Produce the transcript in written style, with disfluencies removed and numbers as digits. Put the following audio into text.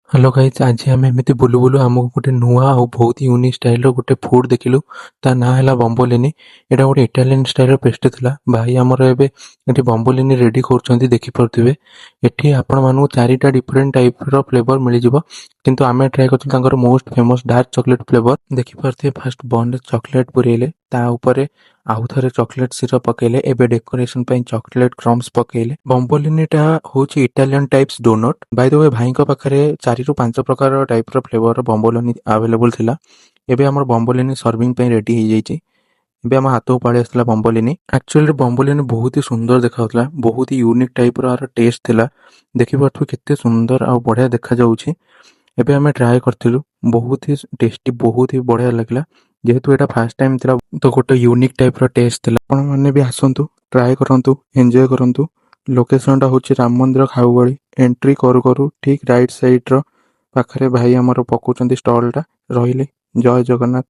Hello guys, ଆଜି ଆମେ ଏମିତି ବୁଲୁ ବୁଲୁ ଆମକୁ ଗୋଟେ ନୂଆ ଆଉ ବହୁତ ୟୁନିକ୍ ଷ୍ଟାଇଲର ଗୋଟେ ଫୁଡ୍ ଦେଖିଲୁ। ତା ନାଁ ହେଲା ବମ୍ବୋଲିନି। ଏଇଟା ଗୋଟେ ଇଟାଲିଆନ ଷ୍ଟାଇଲର ପେଷ୍ଟ୍ରି ଥିଲା। ଭାଇ ଆମର ଏବେ ଏଠି ବମ୍ବୋଲିନି ରେଡି କରୁଛନ୍ତି, ଦେଖିପାରୁଥିବେ। ଏଠି ଆପଣମାନଙ୍କୁ ଚାରିଟା ଡିଫରେଣ୍ଟ ଟାଇପର ଫ୍ଲେଭର ମିଳିଯିବ, କିନ୍ତୁ ଆମେ ଟ୍ରାଏ କରିଥିଲୁ ତାଙ୍କର most famous dark chocolate flavour. ଦେଖିପାରୁଥିବେ, ଫାଷ୍ଟ ବନରେ ଚକୋଲେଟ୍ ପୁରେଇଲେ, ତା ଉପରେ ଆଉ ଥରେ ଚକୋଲେଟ୍ ସିରପ ପକେଇଲେ, ଏବେ ଡେକୋରେସନ ପାଇଁ ଚକୋଲେଟ୍ କ୍ରମ୍ସ ପକେଇଲେ। ବମ୍ବୋଲିନିଟା ହେଉଛି Italian types don't. Bai the we, ଭାଇଙ୍କ ପାଖରେ 4 ରୁ 5 ପ୍ରକାର ଟାଇପ୍ର ଫ୍ଲେଭର ବମ୍ବୋଲିନି ଆଭେଲେବୁଲ୍ ଥିଲା। ଏବେ ଆମର ବମ୍ବୋଲିନି ସର୍ଭିଂ ପାଇଁ ରେଡି ହେଇଯାଇଛି। ଏବେ ଆମ ହାତକୁ ପଳେଇ ଆସିଥିଲା ବମ୍ବୋଲିନି। ଆକ୍ଚୁଆଲି ବମ୍ବୋଲିନି ବହୁତ ହି ସୁନ୍ଦର ଦେଖାଯାଉଥିଲା, ବହୁତ ହି ୟୁନିକ୍ ଟାଇପ୍ର ଆର ଟେଷ୍ଟ ଥିଲା। ଦେଖିପାରୁଥିବେ କେତେ ସୁନ୍ଦର ଆଉ ବଢ଼ିଆ ଦେଖାଯାଉଛି। ଏବେ ଆମେ ଟ୍ରାଏ କରିଥିଲୁ, ବହୁତ ହି ଟେଷ୍ଟି, ବହୁତ ହି ବଢ଼ିଆ ଲାଗିଲା। ଯେହେତୁ ଏଇଟା ଫାଷ୍ଟ ଟାଇମ୍ ଥିଲା, ତ ଗୋଟେ ୟୁନିକ୍ ଟାଇପ୍ର ଟେଷ୍ଟ ଥିଲା। ଆପଣମାନେ ବି ଆସନ୍ତୁ, ଟ୍ରାଏ କରନ୍ତୁ, ଏନ୍ଜୟ କରନ୍ତୁ। ଲୋକେସନଟା ହେଉଛି ରାମ ମନ୍ଦିର ଖାଉଗଳି। ଏଣ୍ଟ୍ରି କରୁ କରୁ ଠିକ୍ ରାଇଟ୍ ସାଇଡ୍ର ପାଖରେ ଭାଇ ଆମର ପକାଉଛନ୍ତି ଷ୍ଟଲ୍ଟା। ରହିଲି, ଜୟ ଜଗନ୍ନାଥ।